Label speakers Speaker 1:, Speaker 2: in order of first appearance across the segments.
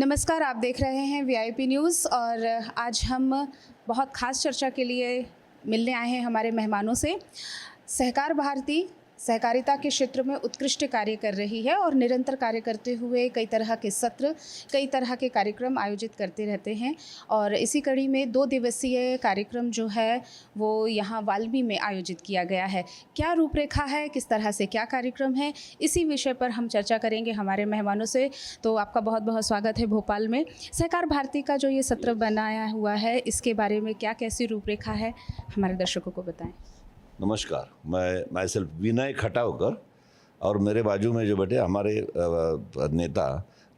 Speaker 1: नमस्कार, आप देख रहे हैं वीआईपी न्यूज़ और आज हम बहुत ख़ास चर्चा के लिए मिलने आए हैं हमारे मेहमानों से। सहकार भारती सहकारिता के क्षेत्र में उत्कृष्ट कार्य कर रही है और निरंतर कार्य करते हुए कई तरह के सत्र, कई तरह के कार्यक्रम आयोजित करते रहते हैं और इसी कड़ी में 2 दिवसीय कार्यक्रम जो है वो यहाँ वाल्मी में आयोजित किया गया है। क्या रूपरेखा है, किस तरह से क्या कार्यक्रम है, इसी विषय पर हम चर्चा करेंगे हमारे मेहमानों से। तो आपका बहुत बहुत स्वागत है भोपाल में। सहकार भारती का जो ये सत्र बनाया हुआ है, इसके बारे में क्या कैसी रूपरेखा है, हमारे दर्शकों को बताएं।
Speaker 2: नमस्कार, मैं सेल्फ विनय खटावकर और मेरे बाजू में जो बैठे हमारे नेता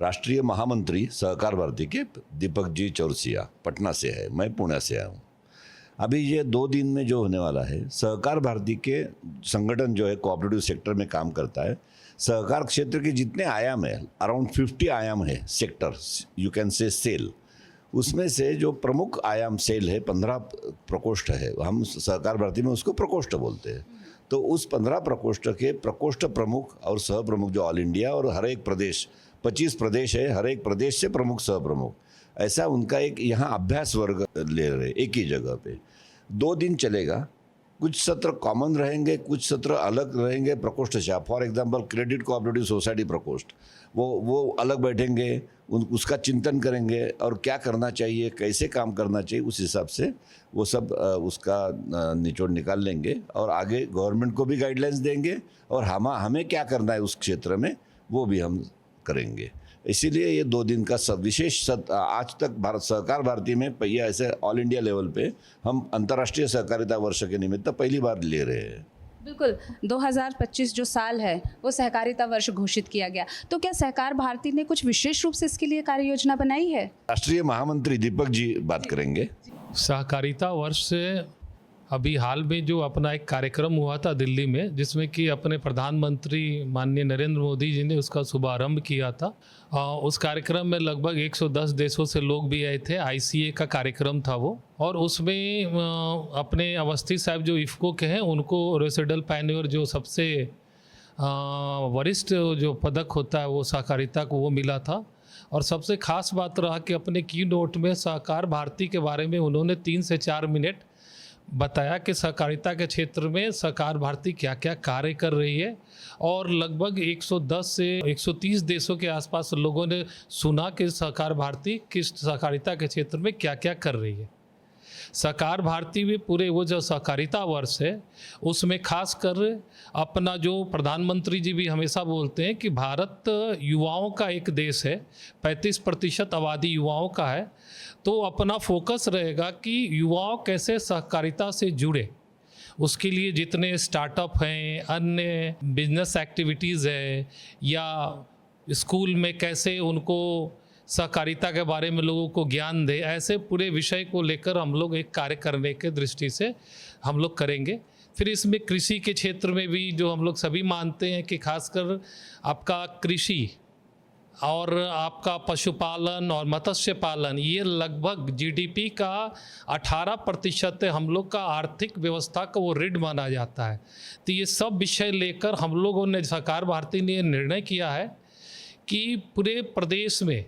Speaker 2: राष्ट्रीय महामंत्री सहकार भारती के दीपक जी चौरसिया पटना से है, मैं पुणे से आया हूँ। अभी ये 2 दिन में जो होने वाला है, सहकार भारती के संगठन जो है कोऑपरेटिव सेक्टर में काम करता है। सहकार क्षेत्र के जितने आयाम है, अराउंड 50 आयाम है sector, you can say sell. उसमें से जो प्रमुख आयाम सेल है, 15 प्रकोष्ठ है, हम सहकार भारती में उसको प्रकोष्ठ बोलते हैं। तो उस 15 प्रकोष्ठ के प्रकोष्ठ प्रमुख और सह प्रमुख जो ऑल इंडिया और हर एक प्रदेश, 25 प्रदेश है, हर एक प्रदेश से प्रमुख सह प्रमुख, ऐसा उनका एक यहाँ अभ्यास वर्ग ले रहे एक ही जगह पे। 2 दिन चलेगा। कुछ सत्र कॉमन रहेंगे, कुछ सत्र अलग रहेंगे प्रकोष्ठ से। For example credit cooperative society प्रकोष्ठ, वो अलग बैठेंगे, उसका चिंतन करेंगे और क्या करना चाहिए, कैसे काम करना चाहिए, उस हिसाब से वो सब उसका निचोड़ निकाल लेंगे और आगे गवर्नमेंट को भी गाइडलाइंस देंगे और हमें क्या करना है उस क्षेत्र में वो भी हम करेंगे। इसीलिए ये 2 दिन का सब विशेष आज तक भारत सहकार भारती में पहिया ऐसे ऑल इंडिया लेवल पे हम अंतर्राष्ट्रीय सहकारिता वर्ष के निमित्त पहली बार ले रहे हैं।
Speaker 1: बिल्कुल, 2025 जो साल है वो सहकारिता वर्ष घोषित किया गया, तो क्या सहकार भारती ने कुछ विशेष रूप से इसके लिए कार्य योजना बनाई है?
Speaker 2: राष्ट्रीय महामंत्री दीपक जी बात करेंगे।
Speaker 3: सहकारिता वर्ष से अभी हाल में जो अपना एक कार्यक्रम हुआ था दिल्ली में, जिसमें कि अपने प्रधानमंत्री माननीय नरेंद्र मोदी जी ने उसका शुभारंभ किया था। उस कार्यक्रम में लगभग 110 देशों से लोग भी आए थे। आईसीए का कार्यक्रम था वो, और उसमें अपने अवस्थी साहब जो इफ़को के हैं उनको रेसिडल पायनियर जो सबसे वरिष्ठ जो पदक होता है वो सहकारिता को वो मिला था। और सबसे खास बात रहा कि अपने की नोट में सहकार भारती के बारे में उन्होंने 3 से 4 मिनट बताया कि सहकारिता के क्षेत्र में सहकार भारती क्या क्या कार्य कर रही है, और लगभग 110 से 130 देशों के आसपास लोगों ने सुना कि सहकार भारती किस सहकारिता के क्षेत्र में क्या क्या कर रही है। सहकार भारती में पूरे वो जो सहकारिता वर्ष है उसमें खासकर अपना जो प्रधानमंत्री जी भी हमेशा बोलते हैं कि भारत युवाओं का एक देश है, 35% आबादी युवाओं का है। तो अपना फोकस रहेगा कि युवाओं कैसे सहकारिता से जुड़े, उसके लिए जितने स्टार्टअप हैं, अन्य बिजनेस एक्टिविटीज़ है, या स्कूल में कैसे उनको सहकारिता के बारे में लोगों को ज्ञान दे, ऐसे पूरे विषय को लेकर हम लोग एक कार्य करने के दृष्टि से हम लोग करेंगे। फिर इसमें कृषि के क्षेत्र में भी जो हम लोग सभी मानते हैं कि खासकर आपका कृषि और आपका पशुपालन और मत्स्य पालन, ये लगभग जीडीपी का 18% हम लोग का आर्थिक व्यवस्था का वो रीढ़ माना जाता है। तो ये सब विषय लेकर हम लोगों ने सहकार भारती ने निर्णय किया है कि पूरे प्रदेश में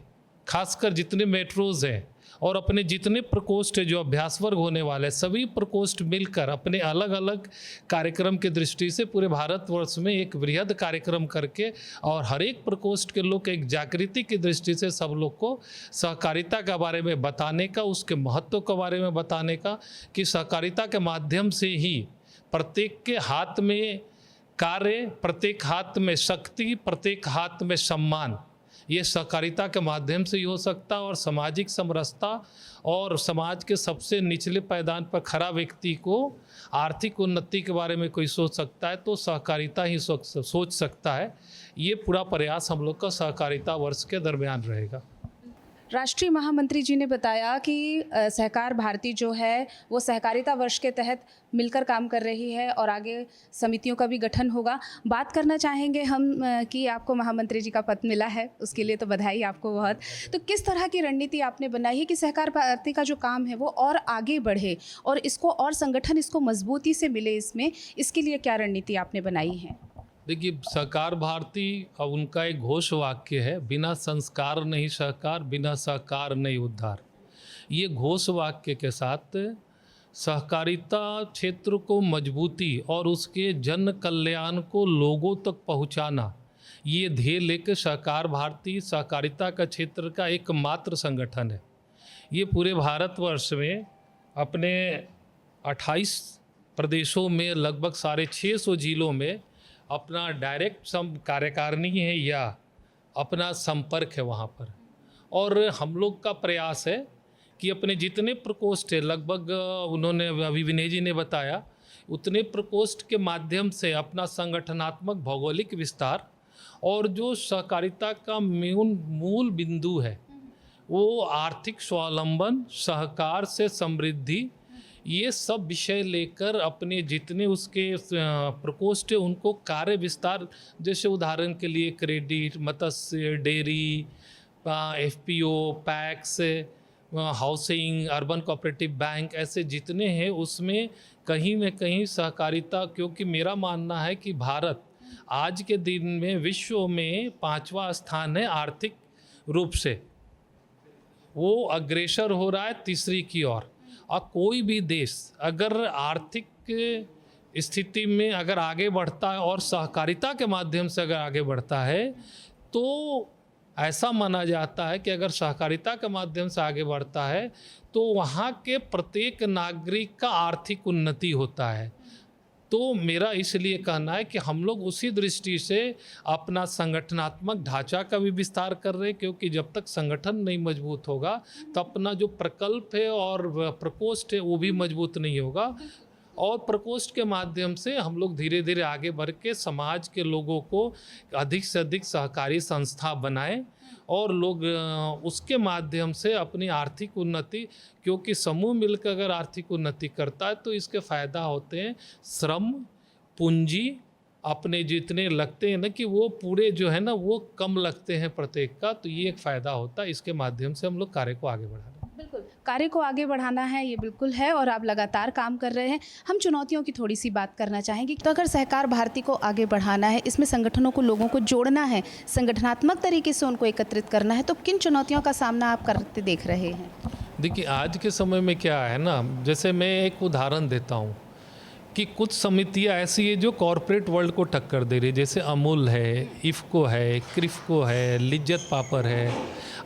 Speaker 3: खासकर जितने मेट्रोज हैं और अपने जितने प्रकोष्ठ जो अभ्यास वर्ग होने वाले, सभी प्रकोष्ठ मिलकर अपने अलग अलग कार्यक्रम के दृष्टि से पूरे भारतवर्ष में एक वृहद कार्यक्रम करके और हर एक प्रकोष्ठ के लोग एक जागृति की दृष्टि से सब लोग को सहकारिता के बारे में बताने का, उसके महत्व के बारे में बताने का, कि सहकारिता के माध्यम से ही प्रत्येक के हाथ में कार्य, प्रत्येक हाथ में शक्ति, प्रत्येक हाथ में सम्मान, ये सहकारिता के माध्यम से ही हो सकता है। और सामाजिक समरसता और समाज के सबसे निचले पायदान पर खड़ा व्यक्ति को आर्थिक उन्नति के बारे में कोई सोच सकता है तो सहकारिता ही सोच सकता है। ये पूरा प्रयास हम लोग का सहकारिता वर्ष के दरमियान रहेगा।
Speaker 1: राष्ट्रीय महामंत्री जी ने बताया कि सहकार भारती जो है वो सहकारिता वर्ष के तहत मिलकर काम कर रही है और आगे समितियों का भी गठन होगा। बात करना चाहेंगे हम कि आपको महामंत्री जी का पद मिला है, उसके लिए तो बधाई आपको बहुत। तो किस तरह की रणनीति आपने बनाई है कि सहकार भारती का जो काम है वो और आगे बढ़े और इसको और संगठन इसको मजबूती से मिले, इसमें इसके लिए क्या रणनीति आपने बनाई है?
Speaker 3: देखिए, सहकार भारती और उनका एक घोष वाक्य है, बिना संस्कार नहीं सहकार, बिना सहकार नहीं उद्धार। ये घोष वाक्य के साथ सहकारिता क्षेत्र को मजबूती और उसके जन कल्याण को लोगों तक पहुंचाना, ये ध्येय लेकर सहकार भारती सहकारिता का क्षेत्र का एकमात्र संगठन है। ये पूरे भारतवर्ष में अपने 28 प्रदेशों में लगभग 650 जिलों में अपना डायरेक्ट कार्यकारिणी है या अपना संपर्क है वहाँ पर। और हम लोग का प्रयास है कि अपने जितने प्रकोष्ठ है, लगभग उन्होंने अभी विनय जी ने बताया, उतने प्रकोष्ठ के माध्यम से अपना संगठनात्मक भौगोलिक विस्तार और जो सहकारिता का मूल बिंदु है वो आर्थिक स्वावलंबन, सहकार से समृद्धि, ये सब विषय लेकर अपने जितने उसके प्रकोष्ठ है उनको कार्य विस्तार, जैसे उदाहरण के लिए क्रेडिट, मत्स्य, dairy, FPO, PACS, housing, urban cooperative bank, ऐसे जितने हैं उसमें कहीं न कहीं सहकारिता, क्योंकि मेरा मानना है कि भारत आज के दिन में विश्व में 5वां स्थान है आर्थिक रूप से, वो अग्रसर हो रहा है तीसरी की ओर। और कोई भी देश अगर आर्थिक स्थिति में अगर आगे बढ़ता है और सहकारिता के माध्यम से अगर आगे बढ़ता है तो ऐसा माना जाता है कि अगर सहकारिता के माध्यम से आगे बढ़ता है तो वहाँ के प्रत्येक नागरिक का आर्थिक उन्नति होता है। तो मेरा इसलिए कहना है कि हम लोग उसी दृष्टि से अपना संगठनात्मक ढांचा का भी विस्तार कर रहे हैं, क्योंकि जब तक संगठन नहीं मजबूत होगा तो अपना जो प्रकल्प है और प्रकोष्ठ है वो भी मजबूत नहीं होगा। और प्रकोष्ठ के माध्यम से हम लोग धीरे धीरे आगे बढ़ के समाज के लोगों को अधिक से अधिक सहकारी संस्था बनाएं और लोग उसके माध्यम से अपनी आर्थिक उन्नति, क्योंकि समूह मिलकर अगर आर्थिक उन्नति करता है तो इसके फ़ायदा होते हैं श्रम, पूंजी अपने जितने लगते हैं ना कि वो पूरे जो है ना वो कम लगते हैं प्रत्येक का, तो ये एक फ़ायदा होता है। इसके माध्यम से हम लोग कार्य को आगे बढ़ा रहे हैं।
Speaker 1: बिल्कुल, कार्य को आगे बढ़ाना है, ये बिल्कुल है और आप लगातार काम कर रहे हैं। हम चुनौतियों की थोड़ी सी बात करना चाहेंगे। तो अगर सहकार भारती को आगे बढ़ाना है, इसमें संगठनों को, लोगों को जोड़ना है, संगठनात्मक तरीके से उनको एकत्रित करना है, तो किन चुनौतियों का सामना आप करते देख रहे हैं?
Speaker 3: देखिए, आज के समय में क्या है ना, जैसे मैं एक उदाहरण देता हूँ कि कुछ समितियाँ ऐसी है जो कॉरपोरेट वर्ल्ड को टक्कर दे रही है, जैसे अमूल है, इफ़को है, क्रिफ्को है, लिज्जत पापड़ है।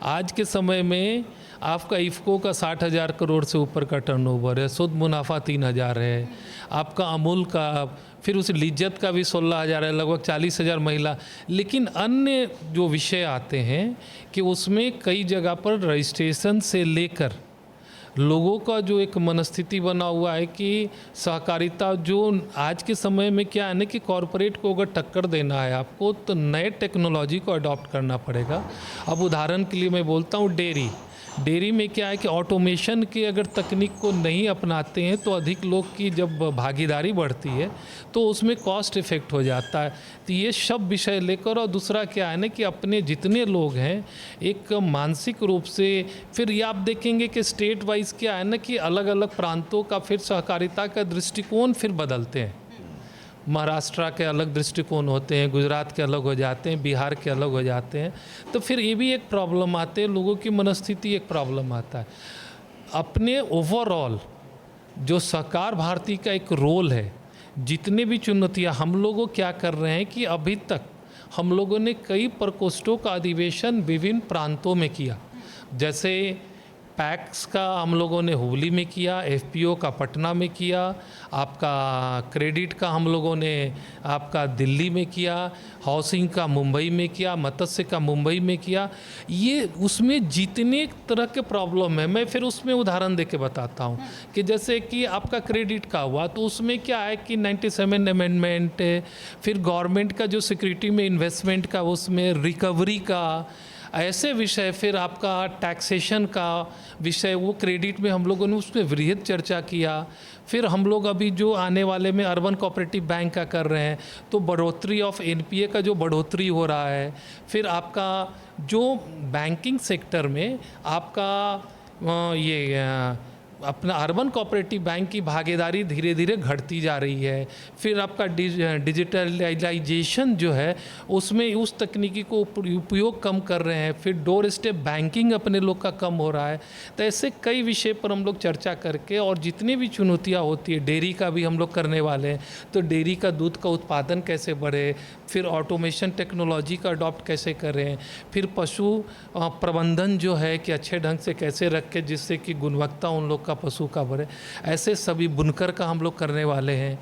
Speaker 3: आज के समय में आपका इफ़को का 60,000 करोड़ से ऊपर का टर्नओवर है, शुद्ध मुनाफा 3,000 है। आपका अमूल का, फिर उस लिज्जत का भी 16,000 है, लगभग 40,000 महिला। लेकिन अन्य जो विषय आते हैं कि उसमें कई जगह पर रजिस्ट्रेशन से लेकर लोगों का जो एक मनस्थिति बना हुआ है कि सहकारिता, जो आज के समय में क्या है ना कि कॉरपोरेट को अगर टक्कर देना है आपको तो नए टेक्नोलॉजी को अडॉप्ट करना पड़ेगा। अब उदाहरण के लिए मैं बोलता हूँ डेयरी में क्या है कि ऑटोमेशन की अगर तकनीक को नहीं अपनाते हैं तो अधिक लोग की जब भागीदारी बढ़ती है तो उसमें कॉस्ट इफेक्ट हो जाता है। तो ये सब विषय लेकर, और दूसरा क्या है ना कि अपने जितने लोग हैं एक मानसिक रूप से, फिर ये आप देखेंगे कि स्टेट वाइज क्या है ना कि अलग अलग प्रांतों का फिर सहकारिता का दृष्टिकोण फिर बदलते हैं। महाराष्ट्र के अलग दृष्टिकोण होते हैं, गुजरात के अलग हो जाते हैं, बिहार के अलग हो जाते हैं। तो फिर ये भी एक प्रॉब्लम आते हैं, लोगों की मनस्थिति एक प्रॉब्लम आता है। अपने ओवरऑल जो सहकार भारती का एक रोल है, जितने भी चुनौतियाँ हम लोगों क्या कर रहे हैं कि अभी तक हम लोगों ने कई प्रकोष्ठों का अधिवेशन विभिन्न प्रांतों में किया। जैसे पैक्स का हम लोगों ने हुगली में किया, FPO का पटना में किया, आपका क्रेडिट का हम लोगों ने आपका दिल्ली में किया, हाउसिंग का मुंबई में किया, मत्स्य का मुंबई में किया। ये उसमें जितने तरह के प्रॉब्लम है, मैं फिर उसमें उदाहरण दे के बताता हूँ कि जैसे कि आपका क्रेडिट का हुआ तो उसमें क्या है कि 97 अमेंडमेंट, फिर गवर्नमेंट का जो सिक्योरिटी में इन्वेस्टमेंट का उसमें रिकवरी का ऐसे विषय, फिर आपका टैक्सेशन का विषय, वो क्रेडिट में हम लोगों ने उस पर वृहद चर्चा किया। फिर हम लोग अभी जो आने वाले में अर्बन कोऑपरेटिव बैंक का कर रहे हैं तो बढ़ोतरी ऑफ NPA का जो बढ़ोतरी हो रहा है। फिर आपका जो बैंकिंग सेक्टर में आपका ये अपना अर्बन कोऑपरेटिव बैंक की भागीदारी धीरे धीरे घटती जा रही है। फिर आपका डिजिटलाइजेशन जो है उसमें उस तकनीकी को उपयोग कम कर रहे हैं। फिर डोर स्टेप बैंकिंग अपने लोग का कम हो रहा है। तो ऐसे कई विषय पर हम लोग चर्चा करके, और जितनी भी चुनौतियाँ होती है, डेयरी का भी हम लोग करने वाले हैं, तो डेयरी का दूध का उत्पादन कैसे बढ़े, फिर ऑटोमेशन टेक्नोलॉजी का अडॉप्ट कैसे करें, फिर पशु प्रबंधन जो है कि अच्छे ढंग से कैसे रखें जिससे कि गुणवत्ता उन लोग का पशु का बढ़े, ऐसे सभी बुनकर का हम लोग करने वाले हैं।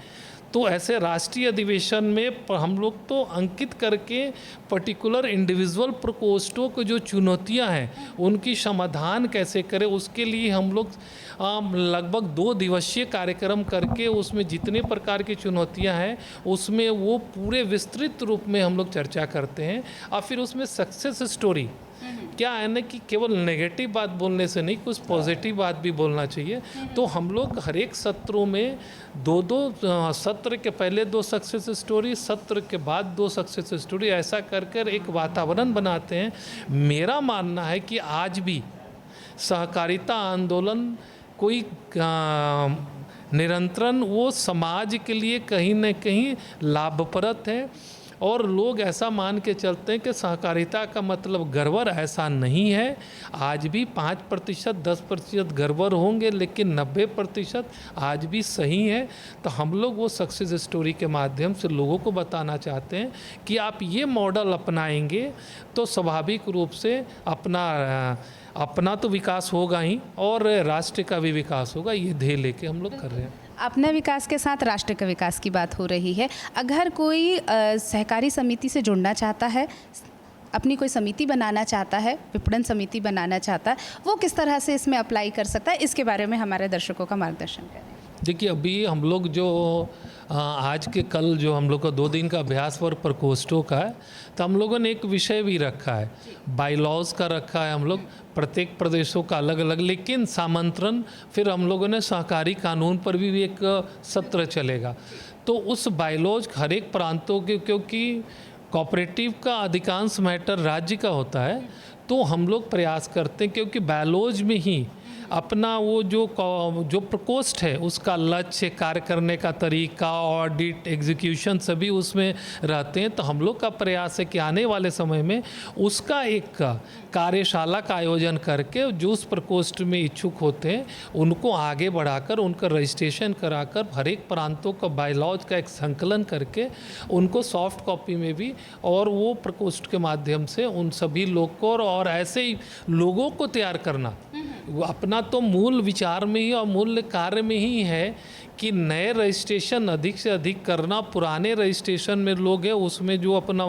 Speaker 3: तो ऐसे राष्ट्रीय अधिवेशन में हम लोग तो अंकित करके पर्टिकुलर इंडिविजुअल प्रकोष्ठों को जो चुनौतियां हैं उनकी समाधान कैसे करें, उसके लिए हम लोग लगभग 2 दिवसीय कार्यक्रम करके उसमें जितने प्रकार की चुनौतियां हैं उसमें वो पूरे विस्तृत रूप में हम लोग चर्चा करते हैं। और फिर उसमें सक्सेस स्टोरी क्या है ना कि केवल नेगेटिव बात बोलने से नहीं, कुछ पॉजिटिव बात भी बोलना चाहिए। तो हम लोग हर एक सत्रों में 2 सत्र के पहले 2 सक्सेस स्टोरी, सत्र के बाद 2 सक्सेस स्टोरी, ऐसा कर कर एक वातावरण बनाते हैं। मेरा मानना है कि आज भी सहकारिता आंदोलन कोई निरंतरण वो समाज के लिए कहीं न कहीं लाभप्रद है, और लोग ऐसा मान के चलते हैं कि सहकारिता का मतलब गड़बड़, ऐसा नहीं है। आज भी 5%, 10% गड़बड़ होंगे, लेकिन 90% आज भी सही है। तो हम लोग वो सक्सेस स्टोरी के माध्यम से लोगों को बताना चाहते हैं कि आप ये मॉडल अपनाएंगे तो स्वाभाविक रूप से अपना तो विकास होगा ही, और राष्ट्र का भी विकास होगा। ये ध्येय लेके हम लोग कर रहे हैं।
Speaker 1: अपने विकास के साथ राष्ट्र के विकास की बात हो रही है। अगर कोई सहकारी समिति से जुड़ना चाहता है, अपनी कोई समिति बनाना चाहता है, विपणन समिति बनाना चाहता है, वो किस तरह से इसमें अप्लाई कर सकता है? इसके बारे में हमारे दर्शकों का मार्गदर्शन करें।
Speaker 3: देखिए, अभी हम लोग जो आज के कल जो हम लोग का 2 दिन का अभ्यास वर्ग प्रकोष्ठों का है, तो हम लोगों ने एक विषय भी रखा है, बाईलॉज का रखा है। हम लोग प्रत्येक प्रदेशों का अलग अलग, लेकिन सामंत्रण, फिर हम लोगों ने सहकारी कानून पर भी एक सत्र चलेगा। तो उस बाईलॉज हर एक प्रांतों के, क्योंकि कोऑपरेटिव का अधिकांश मैटर राज्य का होता है, तो हम लोग प्रयास करते हैं क्योंकि बाईलॉज में ही अपना वो जो प्रकोष्ठ है उसका लक्ष्य, कार्य करने का तरीका, ऑडिट, एग्जीक्यूशन सभी उसमें रहते हैं। तो हम लोग का प्रयास है कि आने वाले समय में उसका एक कार्यशाला का आयोजन करके जो उस प्रकोष्ठ में इच्छुक होते हैं उनको आगे बढ़ाकर उनका रजिस्ट्रेशन कराकर हर एक प्रांतों का बायलॉज का एक संकलन करके उनको सॉफ्ट कॉपी में भी, और वो प्रकोष्ठ के माध्यम से उन सभी लोग को और ऐसे ही लोगों को तैयार करना। वो अपना तो मूल विचार में ही और मूल कार्य में ही है कि नए रजिस्ट्रेशन अधिक से अधिक करना। पुराने रजिस्ट्रेशन में लोग हैं उसमें जो अपना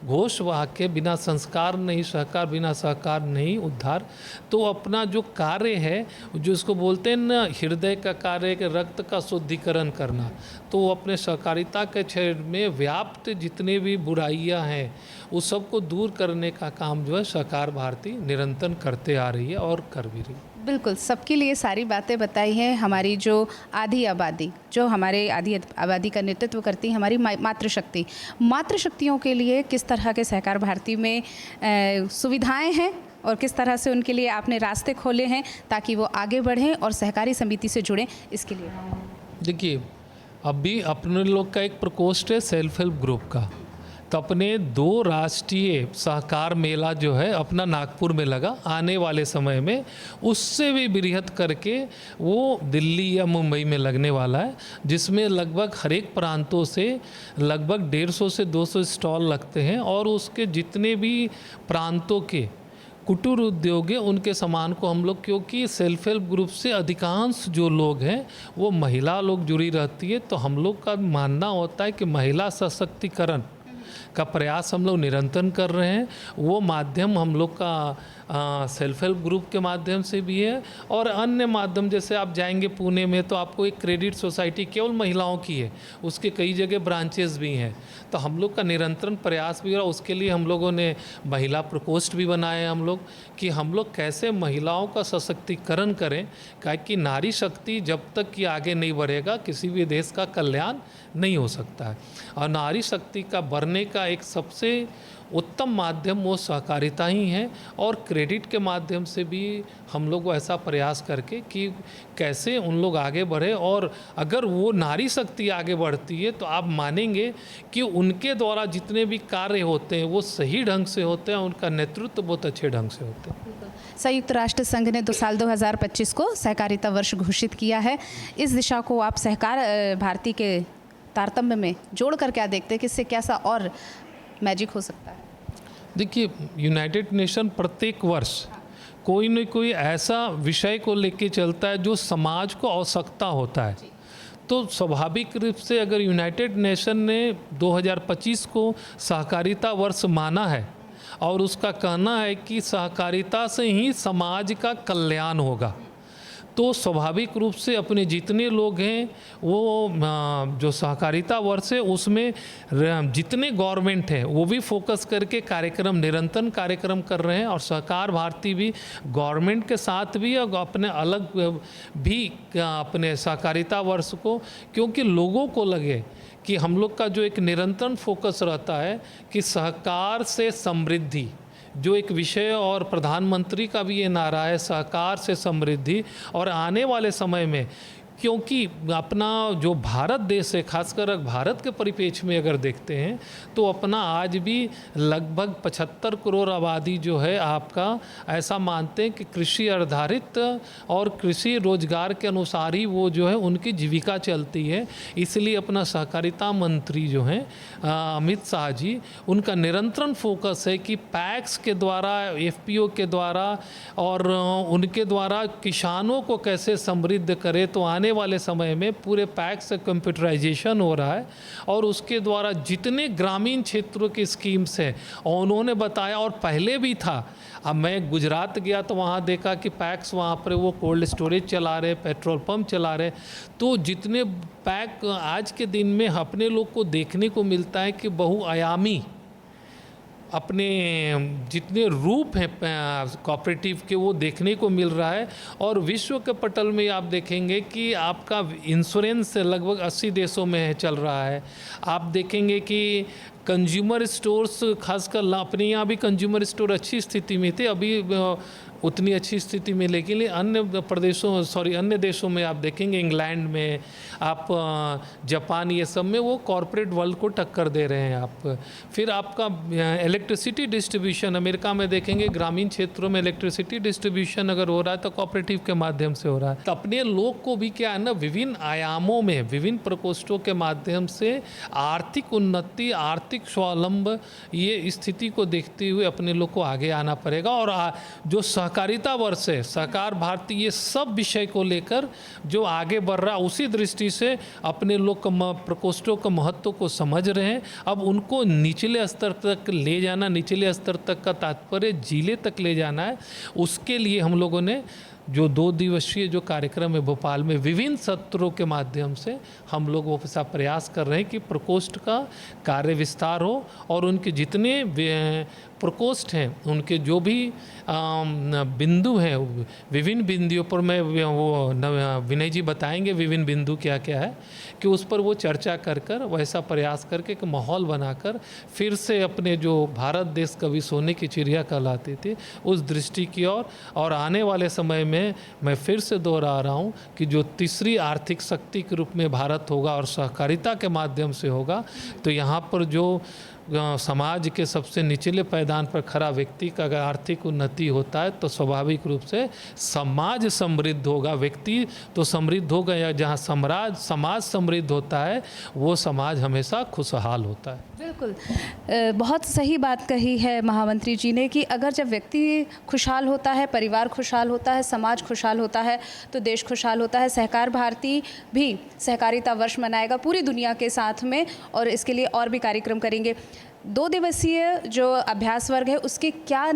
Speaker 3: घोष वाक्य, बिना संस्कार नहीं सहकार, बिना सहकार नहीं उद्धार। तो अपना जो कार्य है, जो इसको बोलते हैं ना हृदय का कार्य, के रक्त का शुद्धिकरण करना, तो अपने सहकारिता के क्षेत्र में व्याप्त जितने भी बुराइयां हैं उस सबको दूर करने का काम जो है सहकार भारती निरंतर करते आ रही है और कर भी रही है।
Speaker 1: बिल्कुल, सबके लिए सारी बातें बताई हैं। हमारी जो आधी आबादी, जो हमारे आधी आबादी का नेतृत्व करती है, हमारी मातृशक्ति, मातृशक्तियों के लिए किस तरह के सहकार भारती में सुविधाएं हैं और किस तरह से उनके लिए आपने रास्ते खोले हैं ताकि वो आगे बढ़ें और सहकारी समिति से जुड़ें, इसके लिए।
Speaker 3: देखिए, अभी अपने लोग का एक प्रकोष्ठ है सेल्फ हेल्प ग्रुप का, तो अपने 2 राष्ट्रीय सहकार मेला जो है अपना नागपुर में लगा, आने वाले समय में उससे भी बृहत करके वो दिल्ली या मुंबई में लगने वाला है, जिसमें लगभग हर एक प्रांतों से लगभग 150 से 200 स्टॉल लगते हैं। और उसके जितने भी प्रांतों के कुटीर उद्योग है उनके सामान को हम लोग, क्योंकि सेल्फ हेल्प ग्रुप से अधिकांश जो लोग हैं वो महिला लोग जुड़ी रहती है, तो हम लोग का मानना होता है कि महिला सशक्तिकरण का प्रयास हम लोग निरंतर कर रहे हैं। वो माध्यम हम लोग का सेल्फ हेल्प ग्रुप के माध्यम से भी है, और अन्य माध्यम जैसे आप जाएंगे पुणे में तो आपको एक क्रेडिट सोसाइटी केवल महिलाओं की है, उसके कई जगह ब्रांचेस भी हैं। तो हम लोग का निरंतर प्रयास भी हो रहा, उसके लिए हम लोगों ने महिला प्रकोष्ठ भी बनाए हैं हम लोग, कि हम लोग कैसे महिलाओं का सशक्तिकरण करें, कि नारी शक्ति जब तक कि आगे नहीं बढ़ेगा किसी भी देश का कल्याण नहीं हो सकता है। और नारी शक्ति का बढ़ने का का एक सबसे उत्तम माध्यम वो सहकारिता ही है। और क्रेडिट के माध्यम से भी हम लोग ऐसा प्रयास करके कि कैसे उन लोग आगे बढ़े, और अगर वो नारी शक्ति आगे बढ़ती है तो आप मानेंगे कि उनके द्वारा जितने भी कार्य होते हैं वो सही ढंग से होते हैं, उनका नेतृत्व बहुत अच्छे ढंग से होते हैं।
Speaker 1: संयुक्त राष्ट्र संघ ने साल 2025 को सहकारिता वर्ष घोषित किया है। इस दिशा को आप सहकार भारती के तारतम्य में जोड़ कर क्या देखते हैं कि इससे कैसा और मैजिक हो सकता है?
Speaker 3: देखिए, यूनाइटेड नेशन प्रत्येक वर्ष कोई न कोई ऐसा विषय को लेके चलता है जो समाज को आवश्यकता होता है। तो स्वाभाविक रूप से अगर यूनाइटेड नेशन ने 2025 को सहकारिता वर्ष माना है और उसका कहना है कि सहकारिता से ही समाज का कल्याण होगा, तो स्वाभाविक रूप से अपने जितने लोग हैं वो जो सहकारिता वर्ष है उसमें जितने गवर्नमेंट हैं वो भी फोकस करके कार्यक्रम निरंतर कार्यक्रम कर रहे हैं। और सहकार भारती भी गवर्नमेंट के साथ भी और अपने अलग भी अपने सहकारिता वर्ष को, क्योंकि लोगों को लगे कि हम लोग का जो एक निरंतर फोकस रहता है कि सहकार से समृद्धि, जो एक विषय और प्रधानमंत्री का भी ये नारा है, सहकार से समृद्धि। और आने वाले समय में क्योंकि अपना जो भारत देश है, खासकर भारत के परिप्रेक्ष्य में अगर देखते हैं तो अपना आज भी लगभग 75 करोड़ आबादी जो है आपका ऐसा मानते हैं कि कृषि आधारित और कृषि रोजगार के अनुसार ही वो जो है उनकी जीविका चलती है। इसलिए अपना सहकारिता मंत्री जो हैं अमित शाह जी, उनका निरंतर फोकस है कि पैक्स के द्वारा, एफपीओ के द्वारा और उनके द्वारा किसानों को कैसे समृद्ध करे। तो आने वाले समय में पूरे पैक्स से कंप्यूटराइजेशन हो रहा है और उसके द्वारा जितने ग्रामीण क्षेत्रों की स्कीम्स हैं, और उन्होंने बताया, और पहले भी था, अब मैं गुजरात गया तो वहाँ देखा कि पैक्स वहाँ पर वो कोल्ड स्टोरेज चला रहे, पेट्रोल पंप चला रहे। तो जितने पैक आज के दिन में अपने लोग को देखने को मिलता है कि बहुआयामी अपने जितने रूप हैं कोऑपरेटिव के वो देखने को मिल रहा है। और विश्व के पटल में आप देखेंगे कि आपका इंश्योरेंस लगभग 80 देशों में चल रहा है। आप देखेंगे कि कंज्यूमर स्टोर्स, खासकर अपने यहाँ भी कंज्यूमर स्टोर अच्छी स्थिति में थे, अभी उतनी अच्छी स्थिति में, लेकिन अन्य देशों में आप देखेंगे, इंग्लैंड में, आप जापान, ये सब में वो कॉरपोरेट वर्ल्ड को टक्कर दे रहे हैं आप। फिर आपका इलेक्ट्रिसिटी डिस्ट्रीब्यूशन, अमेरिका में देखेंगे ग्रामीण क्षेत्रों में इलेक्ट्रिसिटी डिस्ट्रीब्यूशन अगर हो रहा है तो कोऑपरेटिव के माध्यम से हो रहा है। तो अपने लोग को भी क्या है ना, विभिन्न आयामों में, विभिन्न प्रकोष्ठों के माध्यम से आर्थिक उन्नति, आर्थिक स्वावलंब, ये स्थिति को देखते हुए अपने लोग को आगे आना पड़ेगा। और जो सहकारिता वर्ष है, सहकार भारती, ये सब विषय को लेकर जो आगे बढ़ रहा है, उसी दृष्टि से अपने लोग प्रकोष्ठों का महत्व को समझ रहे हैं। अब उनको निचले स्तर तक ले जाना, निचले स्तर तक का तात्पर्य जिले तक ले जाना है। उसके लिए हम लोगों ने जो 2 दिवसीय जो कार्यक्रम है भोपाल में, विभिन्न सत्रों के माध्यम से हम लोग वो ऐसा प्रयास कर रहे हैं कि प्रकोष्ठ का कार्य विस्तार हो और उनके जितने प्रकोष्ठ हैं, उनके जो भी बिंदु हैं, विभिन्न बिंदुओं पर मैं वो विनय जी बताएंगे विभिन्न बिंदु क्या क्या है, कि उस पर वो चर्चा कर वैसा प्रयास करके एक माहौल बनाकर फिर से अपने जो भारत देश कभी सोने की चिड़िया कहलाती थी उस दृष्टि की ओर। और आने वाले समय में मैं फिर से दोहरा रहा हूँ कि जो तीसरी आर्थिक शक्ति के रूप में भारत होगा और सहकारिता के माध्यम से होगा, तो यहाँ पर जो समाज के सबसे निचले पायदान पर खड़ा व्यक्ति का अगर आर्थिक उन्नति होता है तो स्वाभाविक रूप से समाज समृद्ध होगा। व्यक्ति तो समृद्ध होगा, या जहाँ समाज समृद्ध होता है वो समाज हमेशा खुशहाल होता है।
Speaker 1: बिल्कुल, बहुत सही बात कही है महामंत्री जी ने कि अगर जब व्यक्ति खुशहाल होता है, परिवार खुशहाल होता है, समाज खुशहाल होता है तो देश खुशहाल होता है। सहकार भारती भी सहकारिता वर्ष मनाएगा पूरी दुनिया के साथ में, और इसके लिए और भी कार्यक्रम करेंगे। 2 दिवसीय जो अभ्यास वर्ग है उसके क्या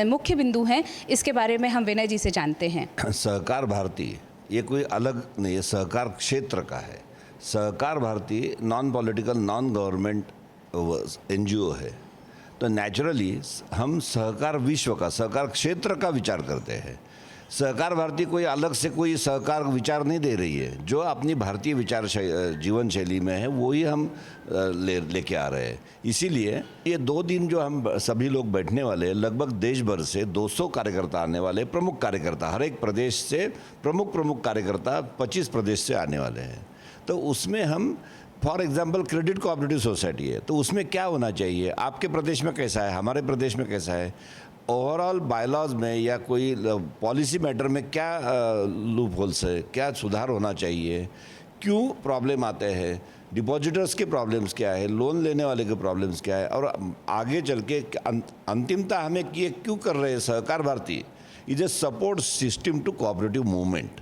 Speaker 1: मुख्य बिंदु हैं, इसके बारे में हम विनय जी से जानते हैं।
Speaker 2: सहकार भारती ये कोई अलग नहीं, ये सहकार क्षेत्र का है। Sahakar Bharati non political, non government NGO है, तो नेचुरली हम सहकार विश्व का, सहकार क्षेत्र का विचार करते हैं। सहकार भारती कोई अलग से कोई सहकार विचार नहीं दे रही है। जो अपनी भारतीय विचार जीवन शैली में है वो ही हम लेके आ रहे हैं। इसीलिए ये 2 दिन जो हम सभी लोग बैठने वाले हैं, लगभग देश भर से 200 कार्यकर्ता आने वाले, प्रमुख कार्यकर्ता, हर एक प्रदेश से प्रमुख कार्यकर्ता 25 प्रदेश से आने वाले हैं। तो उसमें हम for example credit cooperative society है, तो उसमें क्या होना चाहिए, आपके प्रदेश में कैसा है, हमारे प्रदेश में कैसा है, ओवरऑल बायलॉज में या कोई पॉलिसी मैटर में क्या लूप होल्स है, क्या सुधार होना चाहिए, क्यों प्रॉब्लम आते हैं, डिपॉजिटर्स के प्रॉब्लम्स क्या है, लोन लेने वाले के प्रॉब्लम्स क्या है, और आगे चल के अंतिमता हमें ये क्यों कर रहे हैं। Sahakar Bharati is a support system to cooperative movement.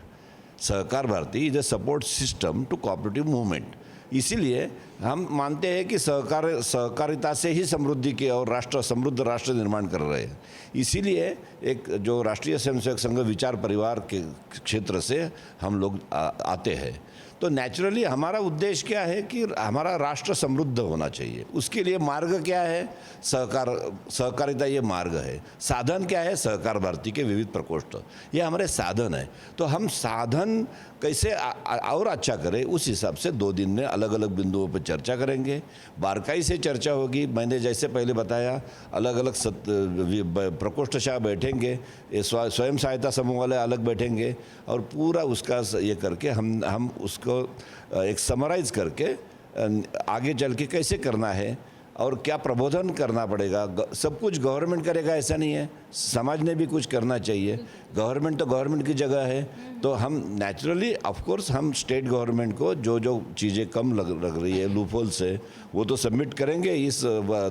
Speaker 2: Sahakar Bharati is a support system to cooperative movement. इसीलिए हम मानते हैं कि सहकारिता से ही समृद्धि के और समृद्ध राष्ट्र निर्माण कर रहे हैं। इसीलिए एक जो राष्ट्रीय स्वयंसेवक संघ विचार परिवार के क्षेत्र से हम लोग आते हैं। तो नेचुरली हमारा उद्देश्य क्या है कि हमारा राष्ट्र समृद्ध होना चाहिए। उसके लिए मार्ग क्या है, सहकारिता ये मार्ग है। साधन क्या है, सहकार भारती के विविध प्रकोष्ठ, ये हमारे साधन है। तो हम साधन कैसे और अच्छा करें, उस हिसाब से 2 दिन में अलग अलग बिंदुओं पर चर्चा करेंगे। बारकाई से चर्चा होगी। मैंने जैसे पहले बताया, अलग अलग प्रकोष्ठशाह बैठेंगे, स्वयं सहायता समूह वाले अलग बैठेंगे, और पूरा उसका ये करके हम उसको एक समराइज करके आगे चल के कैसे करना है और क्या प्रबोधन करना पड़ेगा। सब कुछ गवर्नमेंट करेगा ऐसा नहीं है, समाज ने भी कुछ करना चाहिए। गवर्नमेंट तो गवर्नमेंट की जगह है, तो हम नेचुरली ऑफ कोर्स हम स्टेट गवर्नमेंट को जो चीज़ें कम लग रही है, लूप होल्स है, वो तो सबमिट करेंगे इस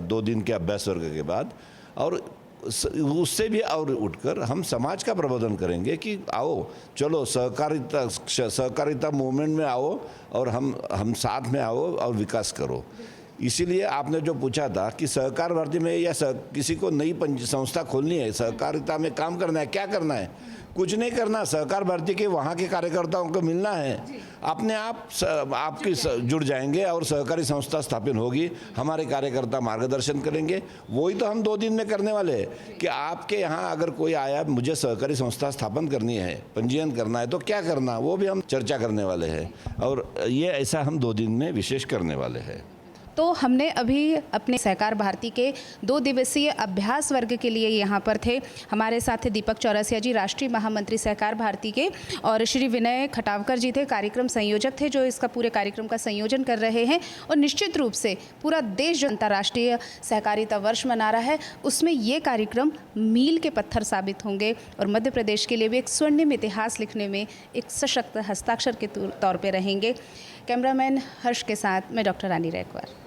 Speaker 2: 2 दिन के अभ्यास वर्ग के बाद। और उससे भी और उठकर हम समाज का प्रबोधन करेंगे कि आओ, चलो सहकारिता मूवमेंट में आओ और हम साथ में आओ और विकास करो। इसीलिए आपने जो पूछा था कि सहकार भारती में या किसी को नई संस्था खोलनी है, सहकारिता में काम करना है, क्या करना है, कुछ नहीं करना। सहकार भारती के वहाँ के कार्यकर्ताओं को मिलना है, अपने आप आपकी जुड़ जाएंगे और सहकारी संस्था स्थापित होगी। हमारे कार्यकर्ता मार्गदर्शन करेंगे। वही तो हम 2 दिन में करने वाले हैं कि आपके यहाँ अगर कोई आया, मुझे सहकारी संस्था स्थापन करनी है, पंजीयन करना है, तो क्या करना, वो भी हम चर्चा करने वाले हैं। और ये ऐसा हम 2 दिन में विशेष करने वाले हैं।
Speaker 1: तो हमने अभी अपने सहकार भारती के 2 दिवसीय अभ्यास वर्ग के लिए यहाँ पर थे। हमारे साथ थे दीपक चौरसिया जी, राष्ट्रीय महामंत्री सहकार भारती के, और श्री विनय खटावकर जी थे, कार्यक्रम संयोजक थे, जो इसका पूरे कार्यक्रम का संयोजन कर रहे हैं। और निश्चित रूप से पूरा देश जो अंतर्राष्ट्रीय सहकारिता वर्ष मना रहा है, उसमें ये कार्यक्रम मील के पत्थर साबित होंगे और मध्य प्रदेश के लिए भी एक स्वर्णिम इतिहास लिखने में एक सशक्त हस्ताक्षर के तौर पर रहेंगे। कैमरामैन हर्ष के साथ मैं डॉक्टर रानी रैकवार।